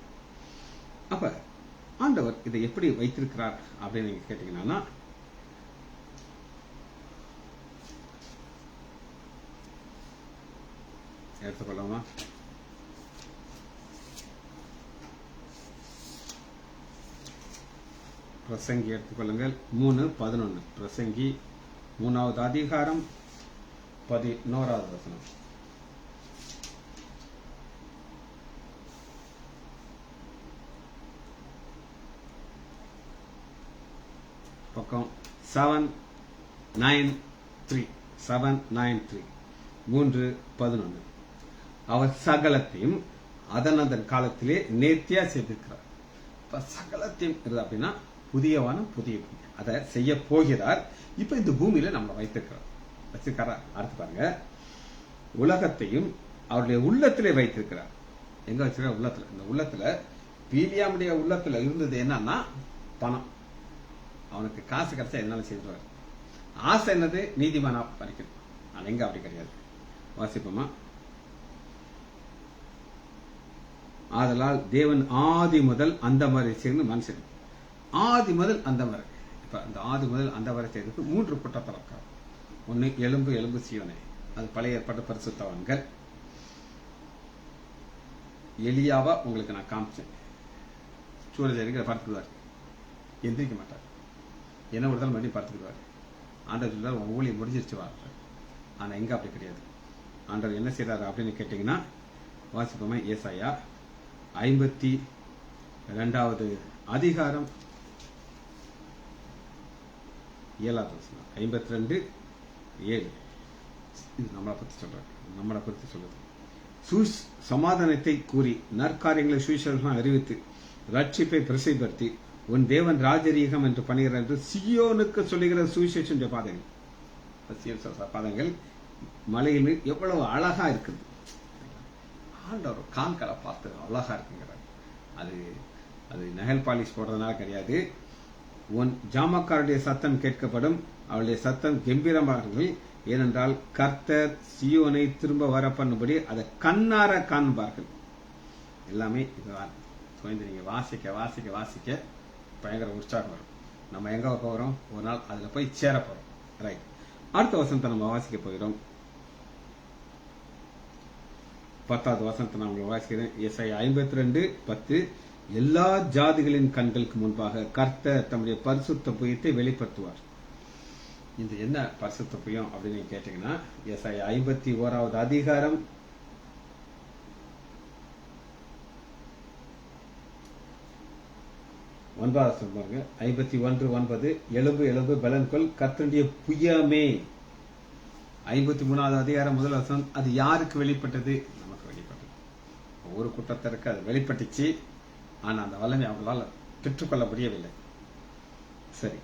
அப்ப ஆண்டவர் இதை எப்படி வைத்திருக்கிறார் அப்படின்னு நீங்க கேட்டீங்கன்னா, எடுத்துக்கொள்ளாமா? பிரசங்கி எடுத்துக்கொள்ளுங்கள் 3:11. பிரசங்கி 3வது அதிகாரம் 11வது வசனம். பக்கம் 793. 3:11. அவர் சகலத்தையும் அதன் காலத்திலே நேர்த்தியா செய்திருக்கிறார். இப்ப சகலத்தையும் அப்படின்னா புதிய வானம் புதிய பூமி அதை செய்ய போகிறார். இப்ப இந்த பூமியில நம்ம வச்சிருக்காரா? அடுத்து பாருங்க, உலகத்தையும் அவருடைய உள்ளத்திலே வைத்திருக்கிறார். எங்க வச்சிருக்க? உள்ளத்துல. இந்த உள்ளத்துல பீலியாமுடைய உள்ளத்துல இருந்தது என்னன்னா பணம். அவனுக்கு காசு கிடைச்சா எதனால செய்வார். ஆசை என்னது? நீதிமானா பறிக்கிறது. ஆனா எங்க அப்படி கிடையாது. வாசிப்போமா? ஆதலால் தேவன் ஆதி முதல் அந்த வரை சேர்ந்து மனுஷன் ஆதி முதல் அந்த வரை. இப்ப அந்த ஆதி முதல் அந்த வரை செய்ததுக்கு 3 குற்றத்தலக்கார். ஒன்னு எலும்பு சீவனை, அது பழைய ஏற்பாட்டு பரிசுத்தவான்கள். எலியாவா உங்களுக்கு நான் காமிச்சேன். சூழல் படுத்துக்குவார், எந்திரிக்க மாட்டார். என்ன ஒரு பண்ணி படுத்துக்குவார். ஆண்டவர் உன் ஊழியம் முடிஞ்சிருச்சு வாழ்ற. ஆனா எங்க அப்படி கிடையாது. ஆண்டவர் என்ன செய்யறாரு அப்படின்னு கேட்டீங்கன்னா, வாசிப்போமே ஏசாயா 52 அதிகாரம் 7வது வசனம். 52:7. இது நம்மளை பத்தி சொல்றது. சமாதானத்தை கூறி நற்காரியங்களை சுவிசேஷமாக அறிவித்து ரட்சிப்பை பிரசிப்படுத்தி உன் தேவன் ராஜரீகம் என்று பணிகிறார் என்று சியோனுக்கு சொல்லுகிற சுவிசேஷன் பாதங்கள் மலையில் எவ்வளவு அழகா இருக்குது. ஆண்டவர் காண்களை பார்த்து அழகா இருக்குங்கிறார். அது நகல் பாலிஷ் போடுறதுனால கிடையாது. உன் ஜாமக்காருடைய சத்தம் கேட்கப்படும், அவளுடைய சத்தம் கம்பீரமார்கள். ஏனென்றால் கர்த்தர் சியோனை திரும்ப வர பண்ணும்படி அதை கண்ணார காண்பார்கள். எல்லாமே இதுதான். நீங்க வாசிக்க பயங்கர உற்சாகம் வரும். நம்ம எங்க போறோம்? ஒரு நாள் அதுல போய் சேர போறோம். ரைட். அடுத்த வசனத்தை நம்ம வாசிக்க போகிறோம். 10வது வசனத்தை நான் உங்களுக்கு வாசிக்கிறேன். ஏசாயா 52:10. எல்லா ஜாதிகளின் கண்களுக்கு முன்பாக கர்த்தர் தம்முடைய பரிசுத்த புயத்தை வெளிப்படுத்துவார். இந்த என்ன பரிசுத்த புயம் அப்படின்னு கேட்டீங்கன்னா, ஏசாயா 51வது அதிகாரம் 9வது பாருங்க. 51:9. எழும்பு பலன்கொள் கர்த்தருடைய புயமே. 53வது அதிகாரம் 1வது வசனம். அது யாருக்கு வெளிப்பட்டது? நமக்கு வெளிப்பட்டது. ஒரு கூட்டத்திற்கு அது வெளிப்பட்டுச்சு. ஆனா அந்த வல்லமை அவங்களால பெற்றுக்கொள்ள முடியவில்லை. சரி,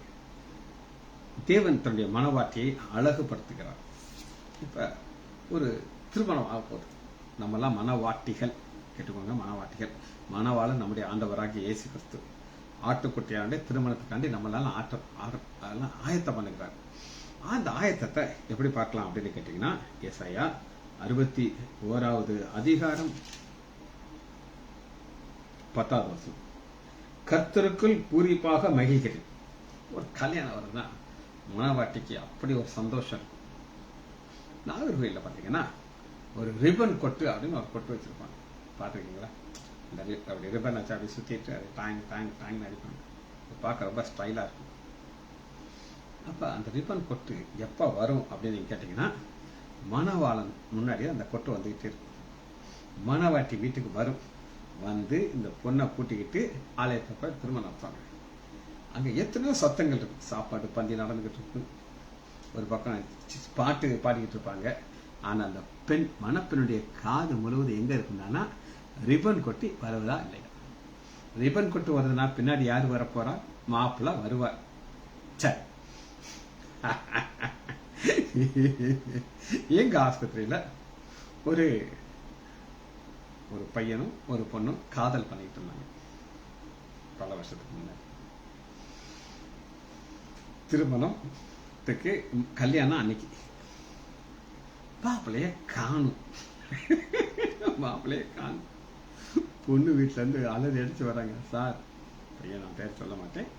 தேவன் தன்னுடைய மனவாட்டியை அழகுபடுத்துகிறார். இப்ப ஒரு திருமணம் ஆக போகுது. நம்ம எல்லாம் மனவாட்டிகள். கேட்டுக்கோங்க, மனவாட்டிகள். மனவாளன் நம்முடைய ஆண்டவராகிய இயேசு கிறிஸ்து. ஆட்டுக்குட்டியாண்ட திருமணத்துக்காண்டி நம்மளால ஆயத்தம் பண்ணுகிறார். அந்த ஆயத்தத்தை எப்படி பார்க்கலாம் அப்படின்னு கேட்டீங்கன்னா, ஏசாயா 61வது அதிகாரம் 10வது வசனம். கர்த்தருக்குள் பூரிப்பாக மகிழ்கிறேன். ஒரு கல்யாணம் வருதுன்னா மனவாட்டிக்கு அப்படி ஒரு சந்தோஷம் இருக்கும். நாகர்கோயில பாத்தீங்கன்னா ஒரு ரிப்பன் கொட்டு அப்படின்னு ஒரு கொட்டு வச்சிருப்பாங்க. பாத்துருக்கீங்களா? அப்படி ரிப்பன் வச்சு அப்படி சுத்திட்டு அது டாங் அடிப்பாங்க. பார்க்க ரொம்ப ஸ்டைலா இருக்கும். அப்ப அந்த ரிப்பன் கொட்டு எப்ப வரும் அப்படின்னு நீங்க கேட்டீங்கன்னா, மணவாளன் முன்னாடியே அந்த கொட்டு வந்துகிட்டே இருக்கும். மணவாட்டி வீட்டுக்கு வரும். வந்து இந்த பொண்ணை கூட்டிக்கிட்டு ஆலயத்தை போய் திருமணம் நடத்துவாங்க. அங்க எத்தனையோ சத்தங்கள் இருக்கு. சாப்பாடு பந்தி நடந்துகிட்டு இருக்கு. ஒரு பக்கம் பாட்டு பாடிக்கிட்டு இருப்பாங்க. ஆனா அந்த பெண் மணப்பெண்ணுடைய காது முழுவதும் எங்க இருக்குன்னா ரிப்பன் கொட்டி வருவதா இல்லையா? ரிப்பன் கொட்டு வருதுன்னா பின்னாடி யாரு வரப்போறா? மாப்பிள்ள வருவார். சரி, எங்க ஆஸ்பத்திரியில ஒரு பையனும் ஒரு பொண்ணும் காதல் பண்ணிட்டு இருந்தாங்க பல வருஷத்துக்கு முன்னாடி. திருமணத்துக்கு கல்யாணம் அன்னைக்கு மாப்பிள்ளைய காணும். பொண்ணு வீட்டுல இருந்து அலறி அடிச்சு வராங்க. சார், பையன் நான் பேர் சொல்ல மாட்டேன்,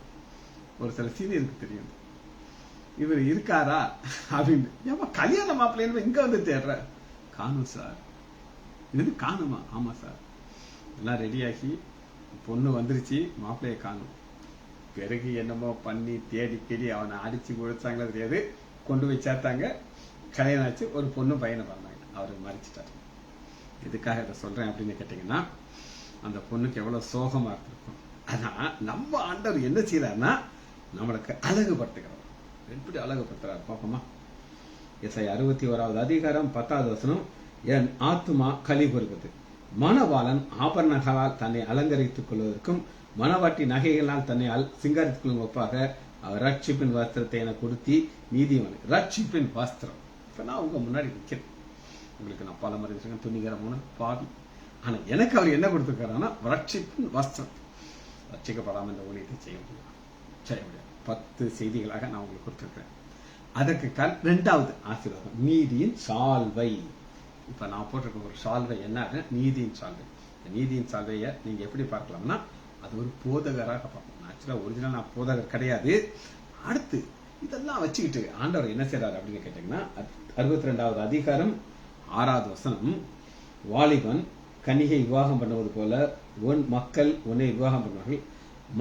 ஒரு சில சீனியருக்கு தெரியும், இவர் இருக்காரா அப்படின்னு. ஏமா கல்யாண மாப்பிள்ளை இங்க வந்து தேடுற? காணும் சார். இது காணுமா? ஆமா சார். எல்லாம் ரெடியாகி பொண்ணு வந்துருச்சு, மாப்பிள்ளைய காணும். பிறகு என்னமோ பண்ணி தேடி அவனை அடிச்சு குடிச்சாங்களோ தெரியாது, கொண்டு போய் சேர்த்தாங்க. கல்யாணம் ஆச்சு. ஒரு பொண்ணு பையனை பண்ணாங்க. அவரு மறைச்சிட்டாரு. எதுக்காக இதை சொல்றேன் அப்படின்னு கேட்டீங்கன்னா, அந்த பொண்ணுக்கு எவ்வளவு சோகமா இருந்திருக்கும். ஆனா நம்ம ஆண்டவர் என்ன செய்யறாருன்னா நம்மளுக்கு அழகுபடுத்துகிறார். எப்படி அழகுபடுத்துறாரு பாப்போமா? ஏசாயா 61வது அதிகாரம் 10வது வசனம். என் ஆத்துமா களி கூறுகிறது, மணவாளன் ஆபரணங்களால் தன்னை அலங்கரித்துக் கொள்வதற்கும் மணவாட்டி நகைகளால் தன்னை சிங்காரித்துக் கொள்ளும் ஒப்பாக அவர் ரட்சிப்பின் வஸ்திரத்தை என கொடுத்தி நீதிமன். ரட்சிப்பின் வஸ்திரம். இப்ப நான் உங்க முன்னாடி நிற்கிறேன். உங்களுக்கு நான் பல முறை துணிகரமான பாவி. ஆனா எனக்கு அவர் என்ன கொடுத்திருக்காருன்னா ரட்சிப்பின் வஸ்திரம். ரட்சிக்கப்படாம இந்த ஊழியத்தை செய்ய முடியாது. 10 செய்திகளாக நான் உங்களுக்கு கொடுத்திருக்கிறேன். அதற்கு 2வது ஆசீர்வாதம் நீதியின் சால்வை. இப்ப நான் போட்டிருக்க ஒரு சால்வை என்ன? நீதியின் சால்வை. நீதியின் சால்வையை நீங்க எப்படி பார்க்கலாம்னா அது ஒரு போதகராக பார்க்கணும். ஆக்சுவலா ஒரிஜினல் நான் போதகர் கிடையாது. அடுத்து இதெல்லாம் வச்சுக்கிட்டு ஆண்டவர் என்ன செய்யறாரு அப்படின்னு கேட்டீங்கன்னா 62வது அதிகாரம் 6வது வசனம், வாலிபன் கன்னிகை விவாகம் பண்ணுவது போல உன் மக்கள் உன்னை விவாகம் பண்ணுவார்கள்.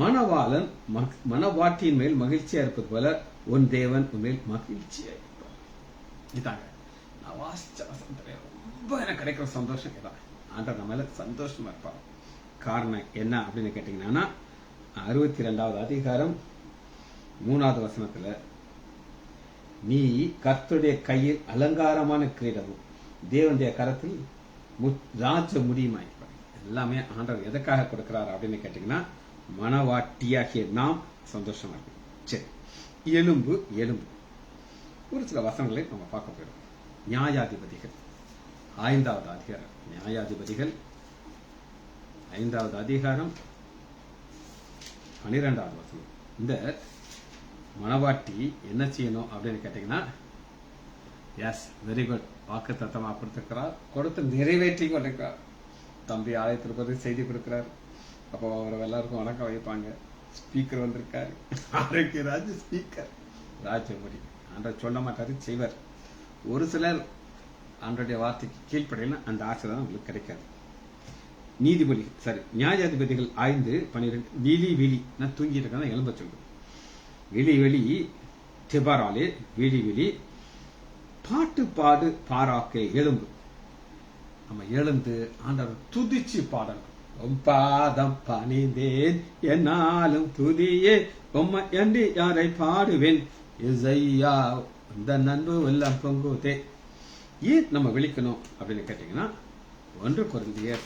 மணவாளன் மணவாட்டியின் மேல் மகிழ்ச்சியா இருப்பது போல உன் தேவன் உன்மேல் மகிழ்ச்சியா இருப்பார். இதாங்க நான் வாசிச்ச வசனத்துல ரொம்ப எனக்கு கிடைக்கிற சந்தோஷம். இதான் ஆண்டவர் நம்ம மேல சந்தோஷமா இருப்பார். காரணம் என்ன அப்படின்னு கேட்டீங்கன்னா 62வது அதிகாரம் 3வது வசனத்துல, நீ கர்த்தருடைய கையில் அலங்காரமான கிரீடமும் தேவனுடைய கரத்தில் ராஜ முடியுமாயிருப்பார். எல்லாமே ஆண்டவர் எதற்காக கொடுக்கிறார் அப்படின்னு கேட்டீங்கன்னா மணவாட்டியாகிய நாம் சந்தோஷமா இருக்கும். சரி, எலும்பு ஒரு சில வசனங்களை நம்ம பார்க்க போயிடும். நியாயாதிபதிகள் 5வது அதிகாரம். நியாயாதிபதிகள் 5வது அதிகாரம் 12வது வசனம். இந்த மணவாட்டி என்ன செய்யணும் அப்படின்னு கேட்டீங்கன்னா, எஸ் வெரி குட், வாக்கு தத்தமா கொடுத்திருக்கிறார், கொடுத்து நிறைவேற்றி கொண்டிருக்கிறார். தம்பி ஆலயத்திற்கு செய்தி கொடுக்கிறார். அப்போ அவர் எல்லாருக்கும் வணக்கம் வைப்பாங்க. ஸ்பீக்கர் வந்திருக்காரு, ஆரோக்கியராஜ் ஸ்பீக்கர், ராஜமுடி. ஆண்டவர் சொல்ல மாட்டாரு, செய்வார். ஒரு சிலர் ஆண்டருடைய வார்த்தைக்கு கீழ்ப்படையில அந்த ஆசீர்வாதம் உங்களுக்கு கிடைக்காது. நீதிபதி நியாயாதிபதிகள் 5:12 விழி நான் தூங்கிட்டு இருக்கேன், எலும்ப சொல்றேன். விழி திபராலே விழி பாட்டு பாடு பாராக்கே எலும்பு. நம்ம எழுந்து ஆண்டவர் துதிச்சு பாடணும். பாதம் பணிந்தேன் என்னாலும் துதியே பொம்மை என்று யாரை பாடுவேன் இசையா இந்த நண்பு எல்லாம் பொங்குதே. ஏன் நம்ம விழிக்கணும் அப்படின்னு கேட்டீங்கன்னா 1 கொரிந்தியர்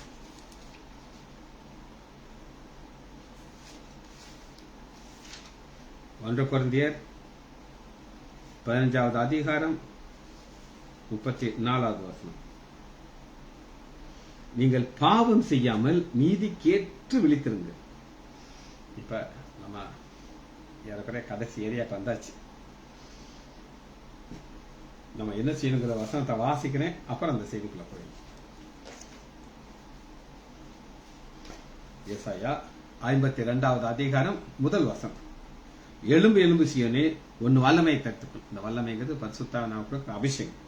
15வது அதிகாரம் 34வது வசனம். நீங்கள் பாவம் செய்யாமல் நீதி கேட்டு விழித்திருங்க. இப்ப நம்ம ஏறக்குறைய கடைசி ஏரியாக்கு வந்தாச்சு. நம்ம என்ன செய்யணுங்கிற வசனத்தை வாசிக்கிறேன், அப்புறம் அந்த செய்திக்குள்ள போயிடும். ஏசாயா 52வது அதிகாரம் 1 வசனம். எலும்பு எலும்பு சீயோனே உன் வல்லமையை கற்றுக்கொள். இந்த வல்லமைங்கிறது பரிசுத்த அபிஷேகம்.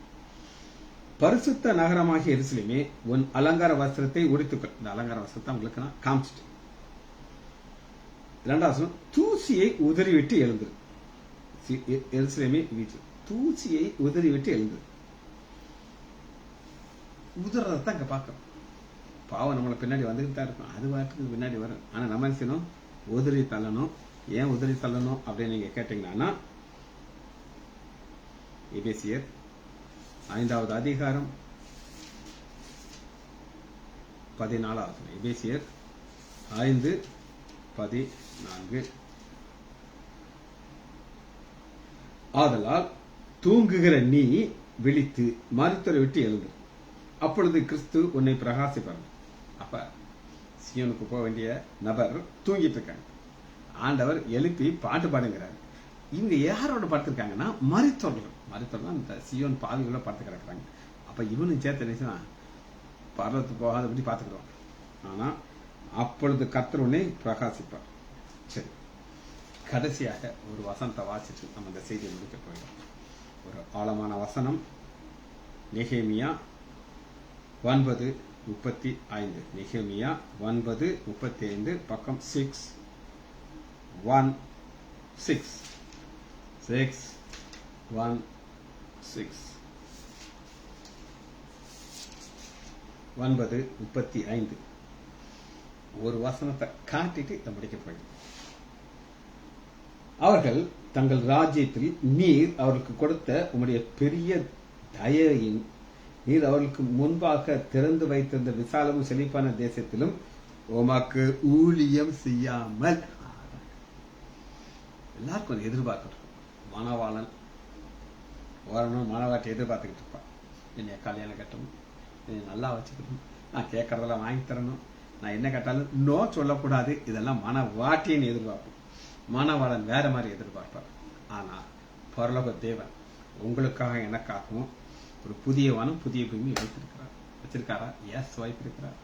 பரிசுத்த நகரமாகிய எருசலேமே உன் அலங்கார வஸ்திரத்தை உடுத்துக்கள். இந்த அலங்கார வஸ்திரத்தை உங்களுக்கு நான் காமிச்சிட்டேன். 2வது தூசியை உதறிவிட்டு எழுந்துரு. எருசலேமே வீட்டு தூசியை உதறிவிட்டு எழுந்துரு. உதறதான் இங்க பாக்கிறோம். பாவம் நம்மளை பின்னாடி வந்துகிட்டு தான் இருக்கும், அது வாட்டுக்கு பின்னாடி வரும். ஆனா நம்ம என்ன செய்யணும்? உதறி தள்ளணும். ஏன் உதறி தள்ளணும் அப்படின்னு நீங்க கேட்டீங்கன்னா, எபேசியர் 5வது அதிகாரம் 14வது. எபேசியர் 5:14. ஆதலால் தூங்குகிற நீ விழித்து மரித்தோரை விட்டு எழுந்து, அப்பொழுது கிறிஸ்து உன்னை பிரகாசிப்பார். அப்ப சியோனுக்கு போக வேண்டிய நபர் தூங்கிட்டு இருக்காங்க. ஆண்டவர் எழுப்பி பாட்டு பாடுங்கிறார். இவங்க யாரோட படுத்திருக்காங்கன்னா மரித்தோர்கள். இந்த சியோன் பாவிகளோட படுத்து கிடக்குறாங்க. அப்ப இவனு சேர்த்து நினைச்சா பர்வத்துக்கு போகாதபடி பார்த்துக்கிடுவாங்க. ஆனா அப்பொழுது கர்த்தர் உன்னை பிரகாசிப்பார். சரி, கடைசியாக ஒரு வசனத்தை வாசிச்சு நம்ம இந்த செய்தியை முடிக்க போயிடும். ஒரு ஆழமான வசனம், நெகேமியா 9:35. நெகேமியா 9:35, பக்கம் 6:1-6. 9:35. ஒரு வசனத்தை காட்டிட்டு இதை முடிக்க போயிடும். அவர்கள் தங்கள் ராஜ்யத்தில் நீர் அவருக்கு கொடுத்த உம்முடைய பெரிய தயையின் நீர் அவர்களுக்கு முன்பாக திறந்து வைத்திருந்த விசாலமும் செழிப்பான தேசத்திலும் உமக்கு ஊழியம் செய்யாமல். எல்லாருக்கும் ஒரு எதிர்பார்க்கணும். மணவாளன் வரணும், மணவாட்டி எதிர்பார்த்துக்கிட்டு இருப்பான். என்னைய கல்யாணம் கட்டணும், என்னை நல்லா வச்சுக்கணும், நான் கேட்கறதெல்லாம் வாங்கி தரணும், நான் என்ன கேட்டாலும் நோ சொல்லக்கூடாது. இதெல்லாம் மணவாட்டின்னு எதிர்பார்ப்போம். மணவாளன் வேற மாதிரி எதிர்பார்ப்பார். ஆனா பரலோக தேவன் உங்களுக்காக எனக்காகவும் ஒரு புதிய வனம் புதிய பூமி வச்சிருக்காரா? எஸ், வைத்திருக்கிறார்.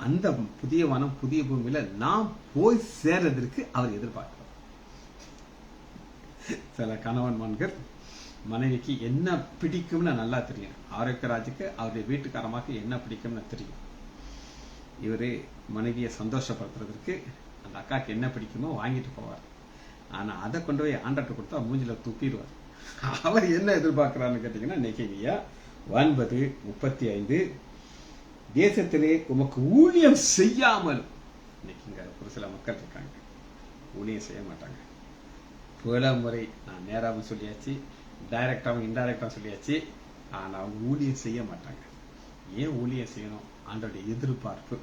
அந்த புதிய வனம் புதிய பூமியில நாம் போய் சேர்றதற்கு அவர் எதிர்பார்க்கிறார். சில கணவன்மான்கள் மனைவிக்கு என்ன பிடிக்கும்னு நல்லா தெரியும். ஆரோக்கியராஜுக்கு அவருடைய வீட்டுக்காரமாக என்ன பிடிக்கும்னு தெரியும். இவரு மனைவியை சந்தோஷப்படுத்துறதுக்கு அந்த அக்காக்கு என்ன பிடிக்குமோ வாங்கிட்டு போவார். ஆனா அதை கொண்டு போய் ஆண்டர்கிட்ட கொடுத்தா மூஞ்சில துப்பிடுவார். அவர் என்ன எதிர்பார்க்கிறான்னு கேட்டீங்கன்னா, நெகேமியா 9:35 தேசத்திலே உமக்கு ஊழியம் செய்யாமல். இன்னைக்கு இங்க ஒரு சில மக்கள் இருக்காங்க, ஊழியம் செய்ய மாட்டாங்க. பல முறை நான் நேராகவும் சொல்லியாச்சு, டைரக்டாகவும் இன்டைரக்டாகவும் சொல்லியாச்சு. ஆனா அவங்க ஊழியம் செய்ய மாட்டாங்க. ஏன் ஊழியம் செய்யணும்? ஆண்டோடைய எதிர்பார்ப்பு.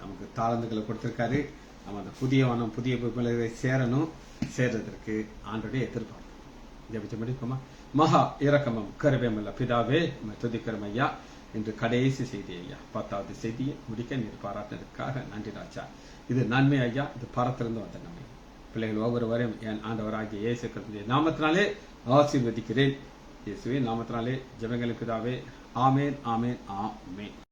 நமக்கு தாளந்துகளை கொடுத்திருக்காரு. நம்ம அந்த புதிய வனம் புதிய பூமியில சேரணும். சேர்றதற்கு ஆண்டோடைய எதிர்பார்ப்பு. ஜெபிச்சு முடிப்போமா? மகா இரக்கமும் கருவேமுள்ள பிதாவே, துதிக்கிறோம் ஐயா. இன்று கடைசி செய்தி ஐயா, 10வது செய்தியை முடிக்க நீர் பாராட்டினதுக்காக நன்றி ராஜா. இது நன்மை ஐயா, இது பரத்திலிருந்து வந்த நன்மை. பிள்ளைகள் ஒவ்வொருவரையும் என் ஆண்டவராகிய இயேசு கிறிஸ்துவின் நாமத்தினாலே ஆசீர்வதிக்கிறேன். இயேசுவின் நாமத்தினாலே ஜெபங்களின் பிதாவே. ஆமேன், ஆமேன், ஆமேன்.